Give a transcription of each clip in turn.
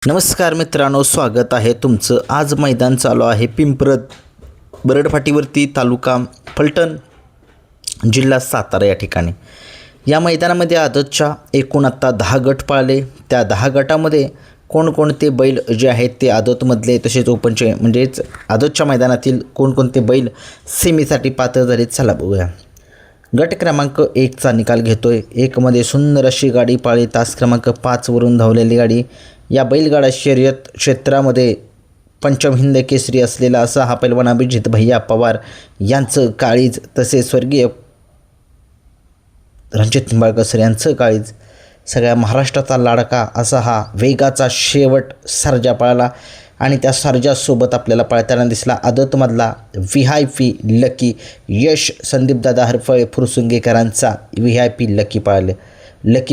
नमस्कार मित्रांनो, स्वागत आहे तुमचं. आज मैदान चालू आहे पिंपरद बरडफाटीवरती, तालुका फलटण, जिल्हा सातारा या ठिकाणी. या मैदानामध्ये आदतच्या एकूण आत्ता 10 गट पाळले. त्या 10 गटामध्ये कोणकोणते बैल जे आहेत ते आदतमधले तसेच ओपनचे म्हणजेच आदतच्या मैदानातील कोणकोणते बैल सेमीसाठी पात्र झाले चला बघूया. गट क्रमांक 1चा निकाल घेतोय. 1मध्ये सुंदर अशी गाडी पाळली, तास क्रमांक 5वरून धावलेली गाडी. या बैलगाडा शर्यत क्षेत्रामध्ये पंचम हिंद केसरी असलेला असा हा पैलवान अभिजित भैया पवार यांचं काळीज, तसेच स्वर्गीय रणजित निंबाळकर सर यांचं काळीज, सगळ्या महाराष्ट्राचा लाडका असा हा वेगाचा शेवट सर्जा पळाला. आणि त्या सर्जासोबत आपल्याला पळताना दिसला आदतमधला VIP लकी यश संदीपदादा हरफळे फुरसुंगेकरांचा VIP लकी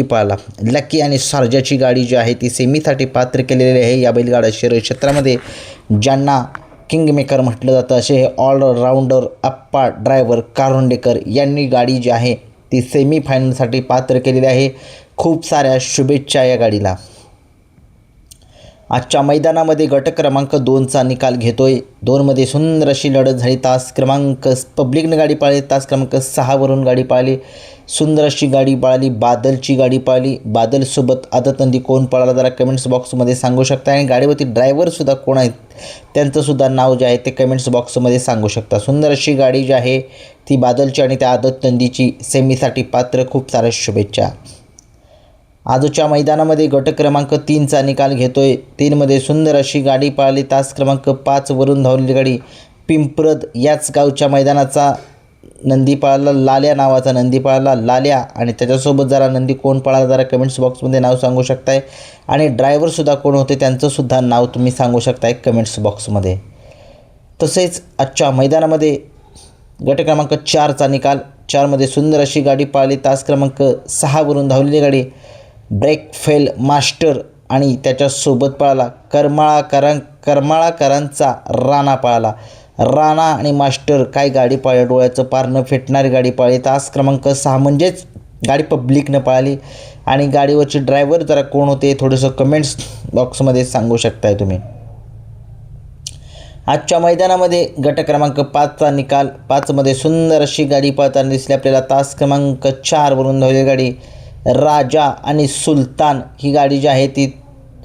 पाळला. लकी आणि सर्जाची गाडी जी आहे ती सेमीसाठी पात्र केलेली आहे. या बैलगाडा शर्यत क्षेत्रामध्ये ज्यांना किंगमेकर म्हटलं जातं असे हे ऑलराऊंडर आप्पा ड्रायव्हर कारोंडेकर यांनी गाडी जी आहे ती सेमीफायनलसाठी पात्र केलेली आहे. खूप साऱ्या शुभेच्छा या गाडीला. आजच्या मैदानामध्ये गट क्रमांक 2चा निकाल घेतोय. 2मध्ये सुंदर अशी लढत झाली. तास क्रमांक पब्लिकने गाडी पाळली, तास क्रमांक 6वरून गाडी पाळली. सुंदर अशी गाडी पाळली, बादलची गाडी पाळली. बादलसोबत आदतनंदी कोण पळाला जरा कमेंट्स बॉक्समध्ये सांगू शकता. आणि गाडीवरती ड्रायव्हरसुद्धा कोण आहेत त्यांचंसुद्धा नाव जे आहे ते कमेंट्स बॉक्समध्ये सांगू शकता. सुंदर अशी गाडी जी आहे ती बादलची आणि त्या आदतनंदीची सेमीसाठी पात्र. खूप साऱ्या शुभेच्छा. आजच्या मैदानामध्ये गट क्रमांक 3चा निकाल घेतोय. 3मध्ये सुंदर अशी गाडी पाळली, तास क्रमांक 5वरून धावलेली गाडी. पिंपरद याच गावच्या मैदानाचा नंदी पळाला, लाल्या नावाचा नंदी पळाला, लाल्या. आणि त्याच्यासोबत जरा नंदी कोण पळाला जरा कमेंट्स बॉक्समध्ये नाव सांगू शकताय. आणि ड्रायव्हरसुद्धा कोण होते त्यांचंसुद्धा नाव तुम्ही सांगू शकताय कमेंट्स बॉक्समध्ये. तसेच आजच्या मैदानामध्ये गट क्रमांक 4चा निकाल. 4मध्ये सुंदर अशी गाडी पाळली, तास क्रमांक 6वरून धावलेली गाडी. ब्रेक फेल मास्टर आणि त्याच्यासोबत पळाला करमाळाकरांचा राणा पळाला. राणा आणि मास्टर काय गाडी पाळली, डोळ्याचं पार न फेटणारी गाडी पाळली. तास क्रमांक 6 म्हणजेच गाडी पब्लिकनं पाळली. आणि गाडीवरचे ड्रायव्हर जरा कोण होते थोडंसं कमेंट्स बॉक्समध्ये सांगू शकताय तुम्ही. आजच्या मैदानामध्ये गट क्रमांक 5चा निकाल. 5मध्ये सुंदर अशी गाडी पळताना दिसली आपल्याला. तास क्रमांक 4वरून धावलेली गाडी. राजा आणि सुलतान ही गाडी जी आहे ती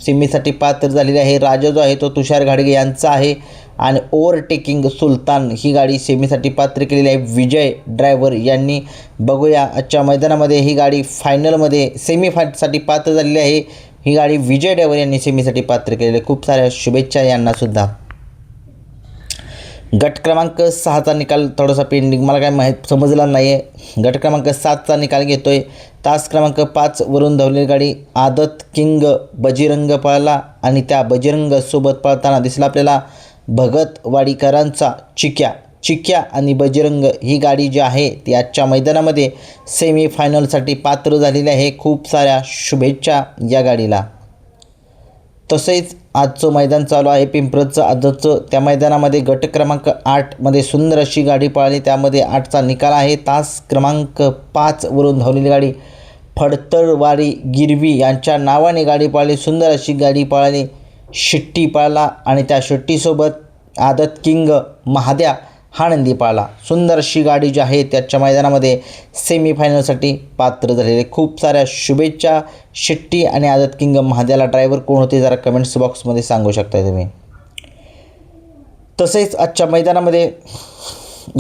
सेमीसाठी पात्र झालेली आहे. राजा जो आहे तो तुषार घाडगे यांचा आहे आणि ओव्हरटेकिंग सुलतान ही गाडी सेमीसाठी पात्र केलेली आहे विजय ड्रायव्हर यांनी. बघूया आजच्या मैदानामध्ये ही गाडी फायनलमध्ये सेमीसाठी पात्र झालेली आहे. ही गाडी विजय ड्रायव्हर यांनी सेमीसाठी पात्र केलेली आहे. खूप साऱ्या शुभेच्छा यांनासुद्धा. गट क्रमांक 6चा निकाल थोडासा पेंडिंग, मला काय समजला नाही आहे. गट क्रमांक 7चा निकाल घेतो आहे. तास क्रमांक 5वरून धावलेली गाडी. आदत किंग बजरंग पळाला आणि त्या बजरंगसोबत पळताना दिसला आपल्याला भगतवाडीकरांचा चिक्या आणि बजरंग ही गाडी जी आहे ती आजच्या मैदानामध्ये सेमीफायनलसाठी पात्र झालेली आहे. खूप साऱ्या शुभेच्छा या गाडीला. तसेच आजचं मैदान चालू आहे पिंपरदचं आदतचं. त्या मैदानामध्ये गट क्रमांक 8मध्ये सुंदर अशी गाडी पाळली. त्यामध्ये 8चा निकाल आहे. तास क्रमांक 5वरून धावलेली गाडी. फडतरवाडी गिरवी यांच्या नावाने गाडी पाळली. सुंदर अशी गाडी पाळली. शिट्टी पाळला आणि त्या शिट्टीसोबत आदत किंग महाद्या हा नंदी पाळला. सुंदर अशी गाडी जी आहे त्याच्या मैदानामध्ये सेमीफायनलसाठी पात्र झालेले. खूप साऱ्या शुभेच्छा शिट्टी आणि आदत किंग महाद्याला. ड्रायव्हर कोण होते जरा कमेंट्स बॉक्समध्ये सांगू शकताय तुम्ही. तसेच आजच्या मैदानामध्ये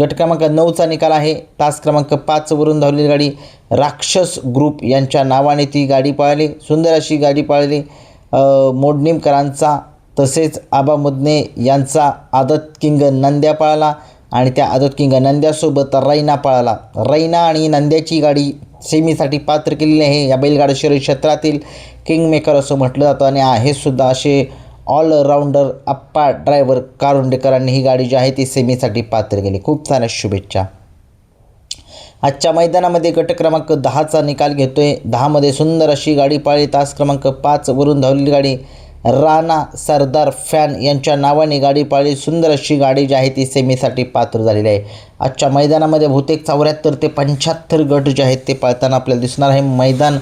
गट क्रमांक 9चा निकाल आहे. तास क्रमांक 5वरून धावलेली गाडी. राक्षस ग्रुप यांच्या नावाने ती गाडी पाळली. सुंदर अशी गाडी पाळली मोडणीमकरांचा. तसेच आबा मुदने यांचा आदत किंग नंद्या पाळला आणि त्या आदत किंग नंद्यासोबत रैना पळाला. रैना आणि नंद्याची गाडी सेमीसाठी पात्र केलेली आहे. या बैलगाडा शर्यत क्षेत्रातील किंगमेकर असं म्हटलं जातं आणि हे सुद्धा असे ऑलराऊंडर आप्पा ड्रायव्हर कारोंडेकरांनी ही गाडी जी आहे ती सेमीसाठी पात्र केली. खूप साऱ्या शुभेच्छा. आजच्या मैदानामध्ये गट क्रमांक 10चा निकाल घेतोय. 10मध्ये सुंदर अशी गाडी पाळली. तास क्रमांक 5वरून धावलेली गाडी. राणा सरदार फॅन यांच्या नावाने गाडी पाळली. सुंदर अशी गाडी जी आहे ती सेमीसाठी पात्र झालेली आहे. आजच्या मैदानामध्ये बहुतेक 74 ते 75 गट जे आहेत ते पाळताना आपल्याला दिसणार आहे. मैदान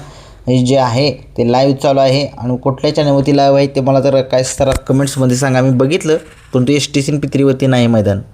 जे आहे ते लाईव्ह चालू आहे आणि कुठल्या चॅनलवरती लाईव्ह आहे ते मला जर काय सर कमेंट्समध्ये सांगा. मी बघितलं परंतु STCN पित्रीवरती नाही मैदान.